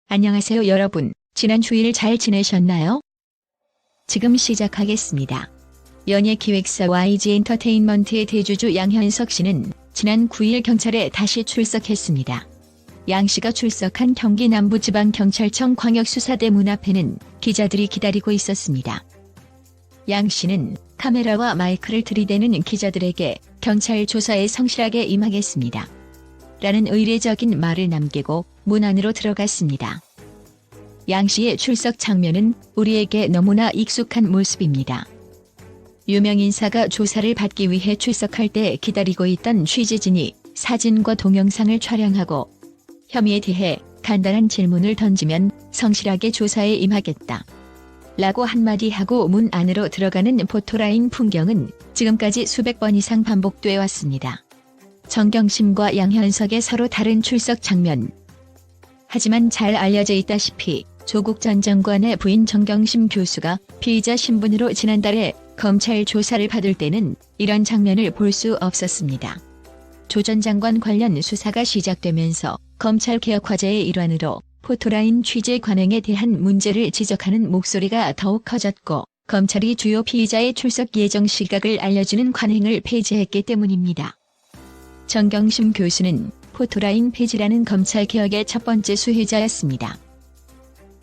안녕하세요 여러분. 지난 주일 잘 지내셨나요? 지금 시작하겠습니다. 연예기획사 YG 엔터테인먼트의 대주주 양현석 씨는 지난 9일 경찰에 다시 출석했습니다. 양 씨가 출석한 경기 남부지방경찰청 광역수사대 문 앞에는 기자들이 기다리고 있었습니다. 양 씨는 카메라와 마이크를 들이대는 기자들에게 경찰 조사에 성실하게 임하겠습니다. 라는 의례적인 말을 남기고 문 안으로 들어갔습니다. 양 씨의 출석 장면은 우리에게 너무나 익숙한 모습입니다. 유명 인사가 조사를 받기 위해 출석할 때 기다리고 있던 취재진이 사진과 동영상을 촬영하고 혐의에 대해 간단한 질문을 던지면 성실하게 조사에 임하겠다. 라고 한마디 하고 문 안으로 들어가는 포토라인 풍경은 지금까지 수백 번 이상 반복돼 왔습니다. 정경심과 양현석의 서로 다른 출석 장면. 하지만 잘 알려져 있다시피 조국 전 장관의 부인 정경심 교수가 피의자 신분으로 지난달에 검찰 조사를 받을 때는 이런 장면을 볼 수 없었습니다. 조 전 장관 관련 수사가 시작되면서 검찰 개혁 과제의 일환으로 포토라인 취재 관행에 대한 문제를 지적하는 목소리가 더욱 커졌고 검찰이 주요 피의자의 출석 예정 시각을 알려주는 관행을 폐지했기 때문입니다. 정경심 교수는 포토라인 폐지라는 검찰 개혁의 첫 번째 수혜자였습니다.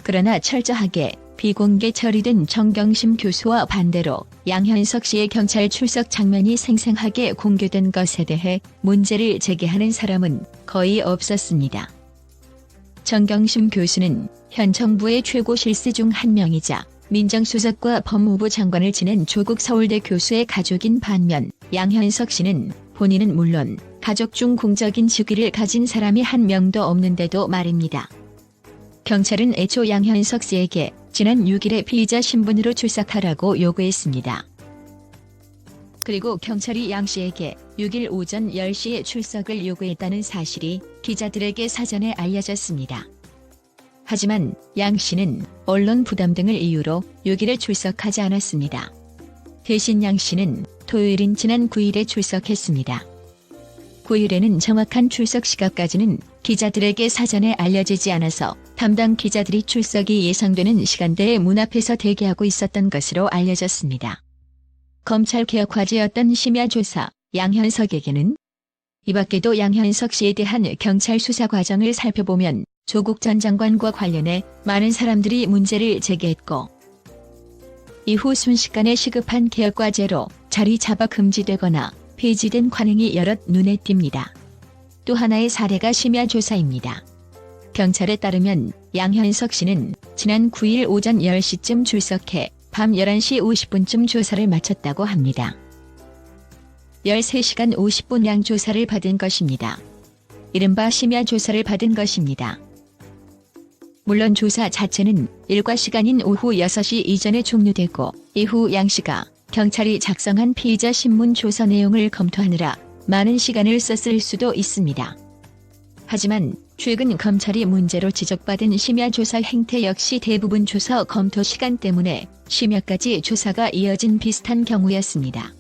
그러나 철저하게 비공개 처리된 정경심 교수와 반대로 양현석 씨의 경찰 출석 장면이 생생하게 공개된 것에 대해 문제를 제기하는 사람은 거의 없었습니다. 정경심 교수는 현 정부의 최고 실세 중 한 명이자 민정수석과 법무부 장관을 지낸 조국 서울대 교수의 가족인 반면 양현석 씨는 본인은 물론 가족 중 공적인 직위를 가진 사람이 한 명도 없는데도 말입니다. 경찰은 애초 양현석 씨에게 지난 6일에 피의자 신분으로 출석하라고 요구했습니다. 그리고 경찰이 양 씨에게 6일 오전 10시에 출석을 요구했다는 사실이 기자들에게 사전에 알려졌습니다. 하지만 양 씨는 언론 부담 등을 이유로 6일에 출석하지 않았습니다. 대신 양 씨는 토요일인 지난 9일에 출석했습니다. 9일에는 정확한 출석 시각까지는 기자들에게 사전에 알려지지 않아서 담당 기자들이 출석이 예상되는 시간대에 문 앞에서 대기하고 있었던 것으로 알려졌습니다. 검찰 개혁 과제였던 심야 조사, 양현석에게는 이 밖에도 양현석 씨에 대한 경찰 수사 과정을 살펴보면 조국 전 장관과 관련해 많은 사람들이 문제를 제기했고 이후 순식간에 시급한 개혁 과제로 자리 잡아 금지되거나 폐지된 관행이 여럿 눈에 띕니다. 또 하나의 사례가 심야 조사입니다. 경찰에 따르면 양현석 씨는 지난 9일 오전 10시쯤 출석해 밤 11시 50분쯤 조사를 마쳤다고 합니다. 13시간 50분량 조사를 받은 것입니다. 이른바 심야 조사를 받은 것입니다. 물론 조사 자체는 일과 시간인 오후 6시 이전에 종료되고 이후 양 씨가 경찰이 작성한 피의자 신문 조서 내용을 검토하느라 많은 시간을 썼을 수도 있습니다. 하지만 최근 검찰이 문제로 지적받은 심야 조사 행태 역시 대부분 조서 검토 시간 때문에 심야까지 조사가 이어진 비슷한 경우였습니다.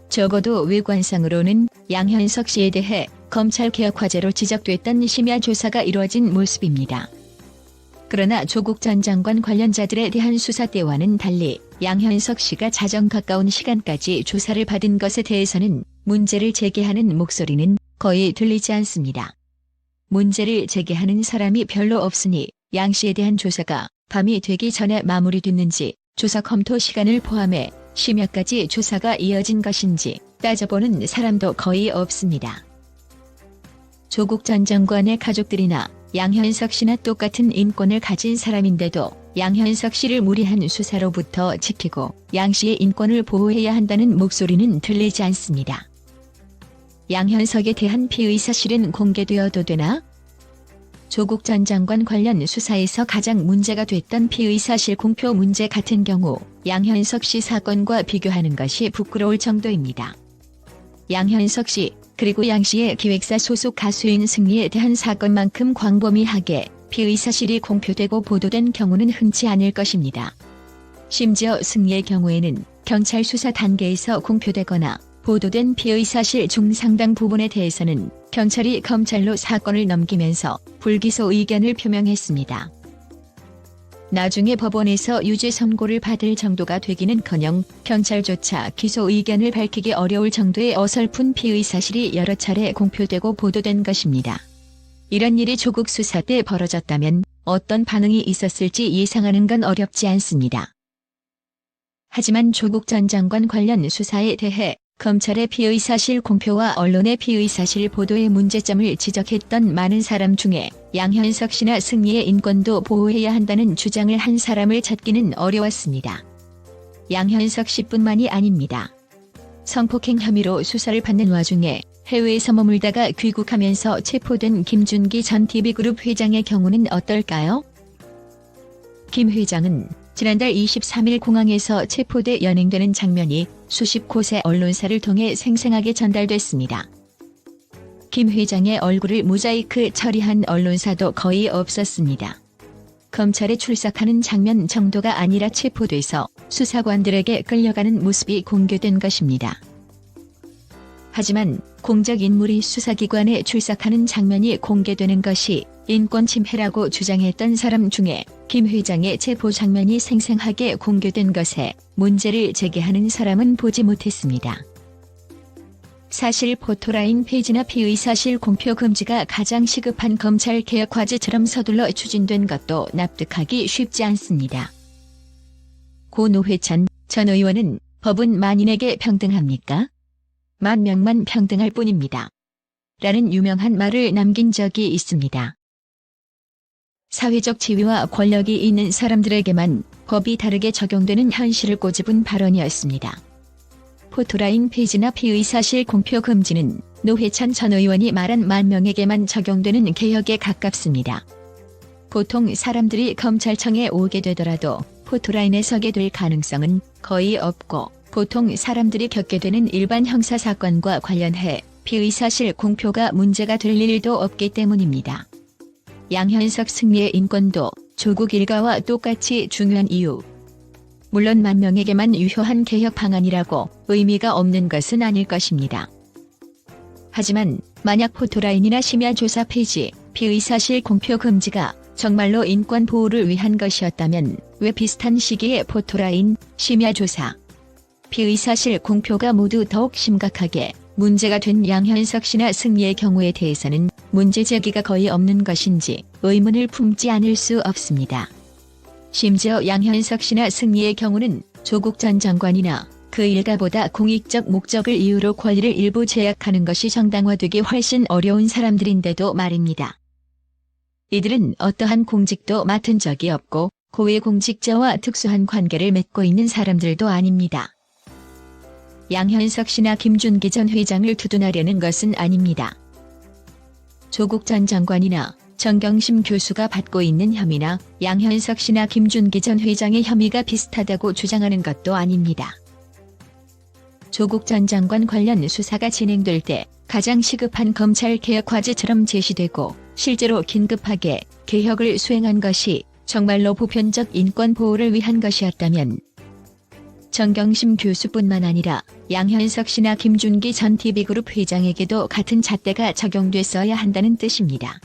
적어도 외관상으로는 양현석 씨에 대해 검찰 개혁 과제로 지적됐던 심야 조사가 이루어진 모습입니다. 그러나 조국 전 장관 관련자들에 대한 수사 때와는 달리 양현석 씨가 자정 가까운 시간까지 조사를 받은 것에 대해서는 문제를 제기하는 목소리는 거의 들리지 않습니다. 문제를 제기하는 사람이 별로 없으니 양 씨에 대한 조사가 밤이 되기 전에 마무리됐는지 조사 검토 시간을 포함해 심야까지 조사가 이어진 것인지 따져보는 사람도 거의 없습니다. 조국 전 장관의 가족들이나 양현석 씨나 똑같은 인권을 가진 사람인데도 양현석 씨를 무리한 수사로부터 지키고 양 씨의 인권을 보호해야 한다는 목소리는 들리지 않습니다. 양현석에 대한 피의 사실은 공개되어도 되나? 조국 전 장관 관련 수사에서 가장 문제가 됐던 피의 사실 공표 문제 같은 경우 양현석 씨 사건과 비교하는 것이 부끄러울 정도입니다. 양현석 씨 그리고 양 씨의 기획사 소속 가수인 승리에 대한 사건만큼 광범위하게 피의 사실이 공표되고 보도된 경우는 흔치 않을 것입니다. 심지어 승리의 경우에는 경찰 수사 단계에서 공표되거나 보도된 피의 사실 중 상당 부분에 대해서는 경찰이 검찰로 사건을 넘기면서 불기소 의견을 표명했습니다. 나중에 법원에서 유죄 선고를 받을 정도가 되기는커녕 경찰조차 기소 의견을 밝히기 어려울 정도의 어설픈 피의 사실이 여러 차례 공표되고 보도된 것입니다. 이런 일이 조국 수사 때 벌어졌다면 어떤 반응이 있었을지 예상하는 건 어렵지 않습니다. 하지만 조국 전 장관 관련 수사에 대해 검찰의 피의 사실 공표와 언론의 피의 사실 보도의 문제점을 지적했던 많은 사람 중에 양현석 씨나 승리의 인권도 보호해야 한다는 주장을 한 사람을 찾기는 어려웠습니다. 양현석 씨뿐만이 아닙니다. 성폭행 혐의로 수사를 받는 와중에 해외에서 머물다가 귀국하면서 체포된 김준기 전 TV그룹 회장의 경우는 어떨까요? 김 회장은 지난달 23일 공항에서 체포돼 연행되는 장면이 수십 곳의 언론사를 통해 생생하게 전달됐습니다. 김 회장의 얼굴을 모자이크 처리한 언론사도 거의 없었습니다. 검찰에 출석하는 장면 정도가 아니라 체포돼서 수사관들에게 끌려가는 모습이 공개된 것입니다. 하지만 공적 인물이 수사기관에 출석하는 장면이 공개되는 것이 인권 침해라고 주장했던 사람 중에 김 회장의 체포 장면이 생생하게 공개된 것에 문제를 제기하는 사람은 보지 못했습니다. 사실 포토라인 페이지나 피의 사실 공표 금지가 가장 시급한 검찰 개혁 과제처럼 서둘러 추진된 것도 납득하기 쉽지 않습니다. 고 노회찬 전 의원은 법은 만인에게 평등합니까? 만 명만 평등할 뿐입니다. 라는 유명한 말을 남긴 적이 있습니다. 사회적 지위와 권력이 있는 사람들에게만 법이 다르게 적용되는 현실을 꼬집은 발언이었습니다. 포토라인 페이지나 피의 사실 공표 금지는 노회찬 전 의원이 말한 만 명에게만 적용되는 개혁에 가깝습니다. 보통 사람들이 검찰청에 오게 되더라도 포토라인에 서게 될 가능성은 거의 없고 보통 사람들이 겪게 되는 일반 형사사건과 관련해 피의 사실 공표가 문제가 될 일도 없기 때문입니다. 양현석 승리의 인권도 조국 일가와 똑같이 중요한 이유. 물론 만 명에게만 유효한 개혁 방안이라고 의미가 없는 것은 아닐 것입니다. 하지만 만약 포토라인이나 심야조사 폐지, 피의 사실 공표 금지가 정말로 인권 보호를 위한 것이었다면 왜 비슷한 시기에 포토라인, 심야조사, 피의 사실 공표가 모두 더욱 심각하게 문제가 된 양현석 씨나 승리의 경우에 대해서는 문제 제기가 거의 없는 것인지 의문을 품지 않을 수 없습니다. 심지어 양현석 씨나 승리의 경우는 조국 전 장관이나 그 일가보다 공익적 목적을 이유로 권리를 일부 제약하는 것이 정당화되기 훨씬 어려운 사람들인데도 말입니다. 이들은 어떠한 공직도 맡은 적이 없고 고위공직자와 특수한 관계를 맺고 있는 사람들도 아닙니다. 양현석 씨나 김준기 전 회장을 두둔하려는 것은 아닙니다. 조국 전 장관이나 정경심 교수가 받고 있는 혐의나 양현석 씨나 김준기 전 회장의 혐의가 비슷하다고 주장하는 것도 아닙니다. 조국 전 장관 관련 수사가 진행될 때 가장 시급한 검찰 개혁 과제처럼 제시되고 실제로 긴급하게 개혁을 수행한 것이 정말로 보편적 인권 보호를 위한 것이었다면 정경심 교수뿐만 아니라 양현석 씨나 김준기 전 TV그룹 회장에게도 같은 잣대가 적용됐어야 한다는 뜻입니다.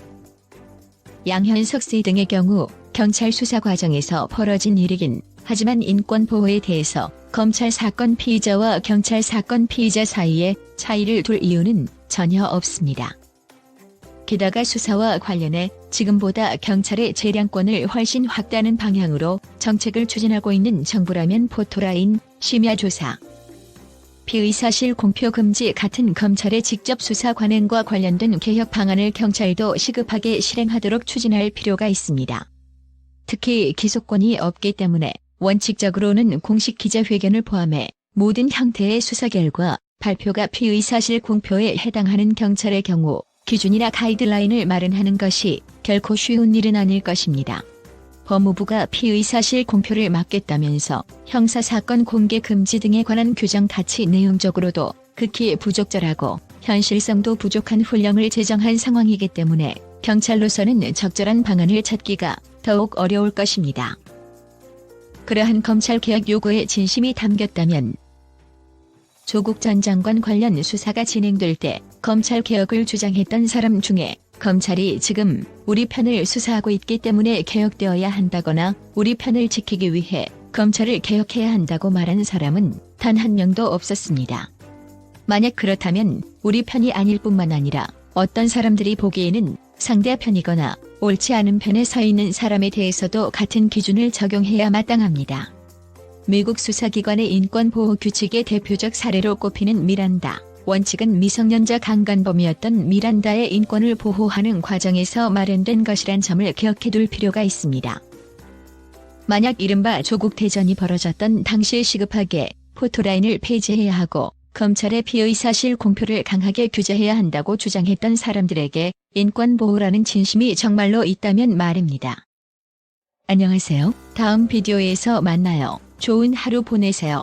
양현석 씨 등의 경우 경찰 수사 과정에서 벌어진 일이긴 하지만 인권 보호에 대해서 검찰 사건 피의자와 경찰 사건 피의자 사이에 차이를 둘 이유는 전혀 없습니다. 게다가 수사와 관련해 지금보다 경찰의 재량권을 훨씬 확대하는 방향으로 정책을 추진하고 있는 정부라면 포토라인, 심야조사, 피의 사실 공표 금지 같은 검찰의 직접 수사 관행과 관련된 개혁 방안을 경찰도 시급하게 실행하도록 추진할 필요가 있습니다. 특히 기소권이 없기 때문에 원칙적으로는 공식 기자회견을 포함해 모든 형태의 수사 결과 발표가 피의 사실 공표에 해당하는 경찰의 경우 기준이나 가이드라인을 마련하는 것이 결코 쉬운 일은 아닐 것입니다. 법무부가 피의 사실 공표를 막겠다면서 형사사건 공개 금지 등에 관한 규정 가치 내용적으로도 극히 부적절하고 현실성도 부족한 훈령을 제정한 상황이기 때문에 경찰로서는 적절한 방안을 찾기가 더욱 어려울 것입니다. 그러한 검찰개혁 요구에 진심이 담겼다면 조국 전 장관 관련 수사가 진행될 때 검찰 개혁을 주장했던 사람 중에 검찰이 지금 우리 편을 수사하고 있기 때문에 개혁되어야 한다거나 우리 편을 지키기 위해 검찰을 개혁해야 한다고 말한 사람은 단 한 명도 없었습니다. 만약 그렇다면 우리 편이 아닐 뿐만 아니라 어떤 사람들이 보기에는 상대편이거나 옳지 않은 편에 서 있는 사람에 대해서도 같은 기준을 적용해야 마땅합니다. 미국 수사기관의 인권보호 규칙의 대표적 사례로 꼽히는 미란다 원칙은 미성년자 강간범이었던 미란다의 인권을 보호하는 과정에서 마련된 것이란 점을 기억해둘 필요가 있습니다. 만약 이른바 조국 대전이 벌어졌던 당시에 시급하게 포토라인을 폐지해야 하고 검찰의 피의사실 공표를 강하게 규제해야 한다고 주장했던 사람들에게 인권보호라는 진심이 정말로 있다면 말입니다. 안녕하세요. 다음 비디오에서 만나요. 좋은 하루 보내세요.